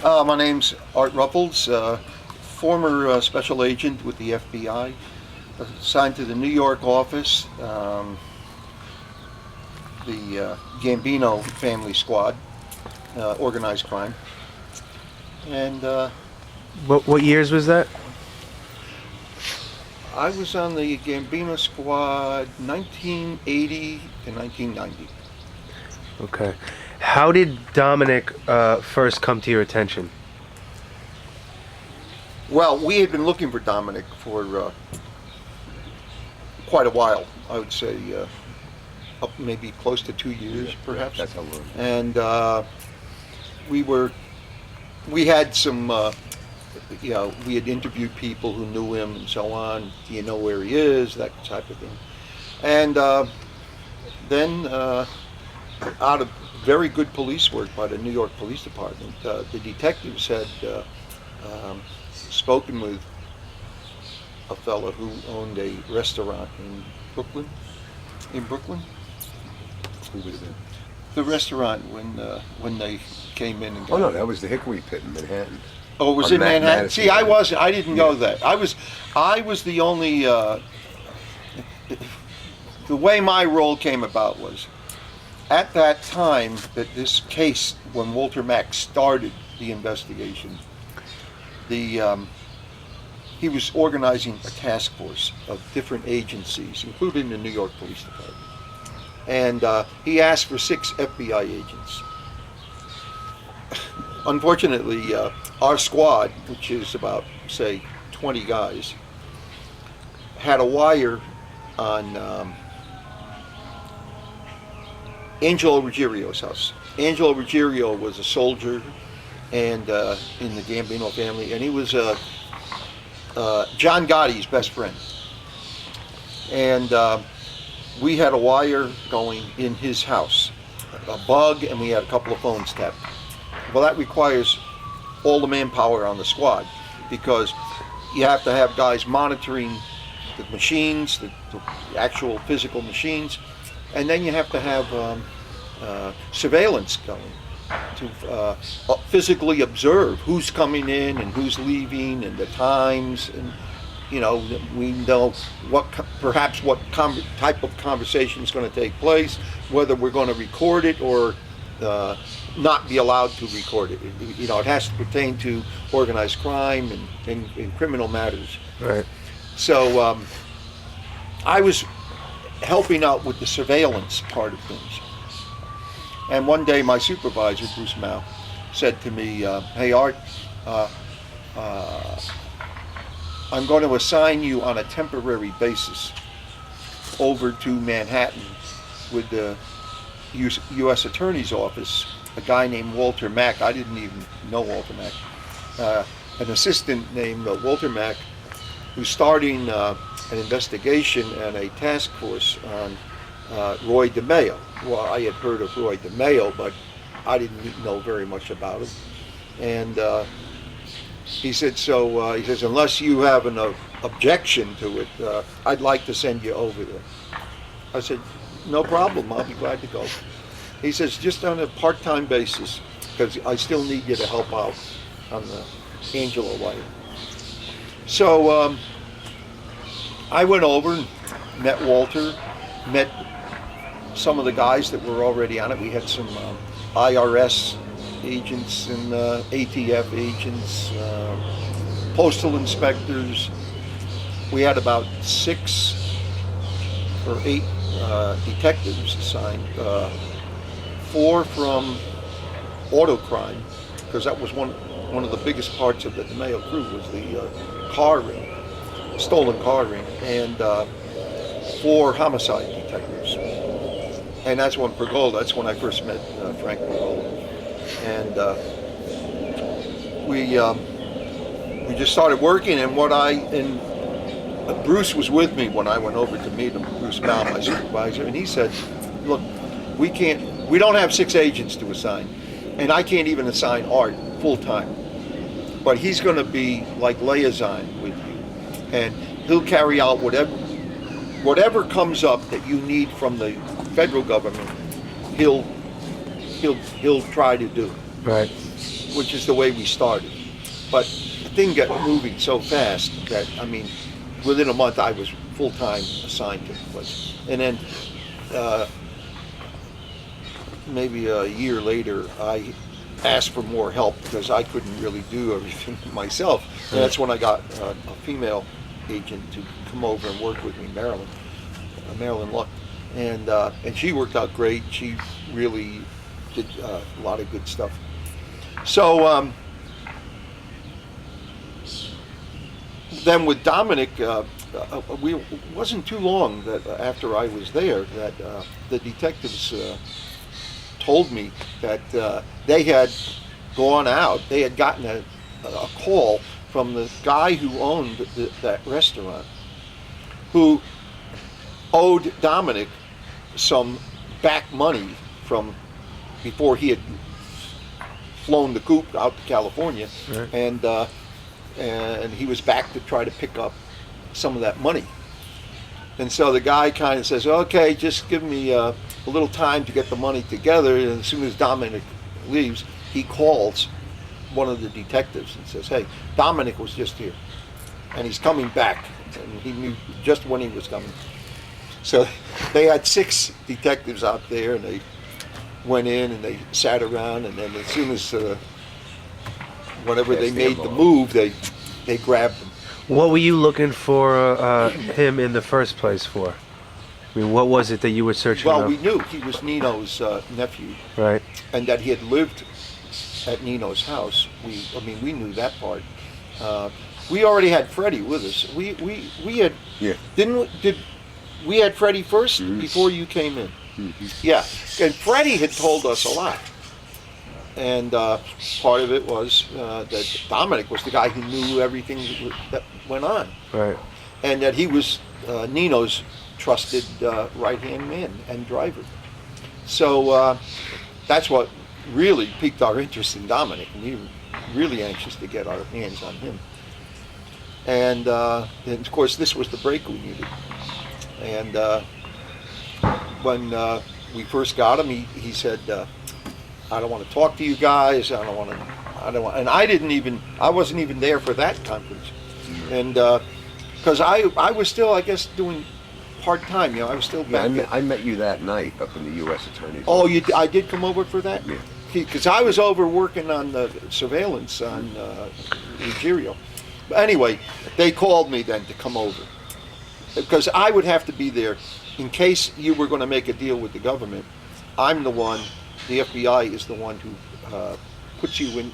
My name's Art Ruffles, former special agent with the FBI, assigned to the New York office, the Gambino family squad, organized crime. And What years was that? I was on the Gambino squad 1980 to 1990. Okay. How did Dominic first come to your attention? Well, we had been looking for Dominic for quite a while. I would say up maybe close to 2 years, perhaps. That's how long. And we had some, we had interviewed people who knew him and so on. Do you know where he is? That type of thing. And then, out of very good police work by the New York Police Department, the detectives had spoken with a fellow who owned a restaurant in Brooklyn. Who was it? The restaurant when they came in and got Oh no, that was the Hickory Pit in Manhattan. Oh, it was On in Manhattan. Madison. See, I didn't know that. I was the only. The way my role came about was, at that time that this case, when Walter Mack started the investigation, he was organizing a task force of different agencies, including the New York Police Department. And he asked for 6 FBI agents. Unfortunately, our squad, which is about, say, 20 guys, had a wire on Angelo Ruggiero's house. Angelo Ruggiero was a soldier and in the Gambino family, and he was John Gotti's best friend. And we had a wire going in his house, a bug, and we had a couple of phones tapped. Well, that requires all the manpower on the squad, because you have to have guys monitoring the machines, the actual physical machines, and then you have to have surveillance going to physically observe who's coming in and who's leaving and the times, and we know what type of conversation is going to take place, whether we're going to record it or not be allowed to record it. It has to pertain to organized crime and criminal matters. Right. So I was helping out with the surveillance part of things. And one day my supervisor, Bruce Mao, said to me, "Hey Art, I'm going to assign you on a temporary basis over to Manhattan with the U.S. Attorney's Office, a guy named Walter Mack." I didn't even know Walter Mack. An assistant named Walter Mack, who's starting an investigation and a task force on Roy DeMeo. Well, I had heard of Roy DeMeo, but I didn't know very much about him. And he said, he says, "Unless you have an objection to it, I'd like to send you over there." I said, "No problem, I'll be glad to go." He says, "Just on a part-time basis, because I still need you to help out on the Angelo wire." So I went over and met Walter, met some of the guys that were already on it. We had some IRS agents and ATF agents, postal inspectors. We had about 6 or 8 detectives assigned, 4 from auto crime, because that was one of the biggest parts of the DeMeo crew, was the car ring, stolen car ring, and 4 homicide detectives. And that's when I first met Frank Pergola. And we just started working, and Bruce was with me when I went over to meet him, Bruce Mao, my supervisor, and he said, "Look, we don't have 6 agents to assign, and I can't even assign Art full-time, but he's going to be like liaison with you, and he'll carry out whatever comes up that you need from the federal government, he'll try to do." Right. which is the way we started. But the thing got moving so fast that, I mean, within a month I was full-time assigned to the place. And then maybe a year later, I asked for more help because I couldn't really do everything myself. And that's when I got a female agent to come over and work with me, Marilyn Luck. And she worked out great. She really did a lot of good stuff. So then with Dominic, it wasn't too long that after I was there that the detectives told me that they had gone out. They had gotten a call from the guy who owned that restaurant, who owed Dominic some back money from before he had flown the coop out to California, right. And he was back to try to pick up some of that money. And so the guy kind of says, okay, just give me a little time to get the money together. And as soon as Dominic leaves, he calls one of the detectives and says, hey, Dominic was just here and he's coming back. And he knew just when he was coming. So they had 6 detectives out there, and they went in and they sat around, and then as soon as whenever they made the move, they grabbed him. What were you looking for him in the first place for? I mean, what was it that you were searching Well, up? we knew he was Nino's nephew, right, and that he had lived at Nino's house. We knew that part. We already had Freddy with us. We had we had Freddy first before you came in. Yeah, and Freddy had told us a lot. And part of it was that Dominic was the guy who knew everything that went on. Right. And that he was Nino's trusted right-hand man and driver. So that's what really piqued our interest in Dominic. And we were really anxious to get our hands on him. And of course, this was the break we needed. And when we first got him, he said, I don't want to talk to you guys. I don't want. And I wasn't even there for that conference. And because I was still, I guess, doing part-time, I was still back. I met you that night up in the U.S. Attorney's Oh, office. I did come over for that? Yeah. Because I was over working on the surveillance on Ruggiero. But anyway, they called me then to come over. Because I would have to be there in case you were going to make a deal with the government. I'm the one, the FBI is the one who puts you in,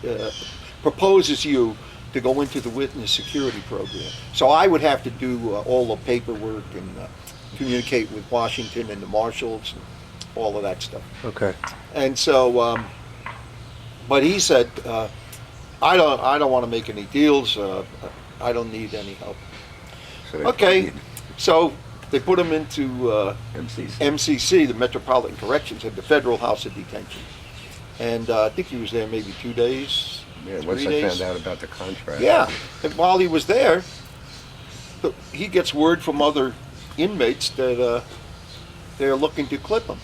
proposes you to go into the witness security program. So I would have to do all the paperwork and communicate with Washington and the marshals and all of that stuff. Okay. And so, but he said, I don't want to make any deals. I don't need any help. So Okay, so they put him into MCC, the Metropolitan Corrections, at the Federal House of Detention. And I think he was there maybe 2 days. Yeah, 3 once I days. found out about the contract. Yeah, and while he was there, he gets word from other inmates that they're looking to clip him.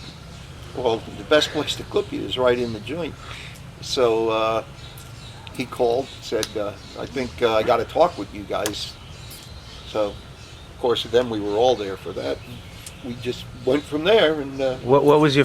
Well, the best place to clip you is right in the joint. So he called, said, I think I got to talk with you guys. So, of course, then we were all there for that. We just went from there. And What was your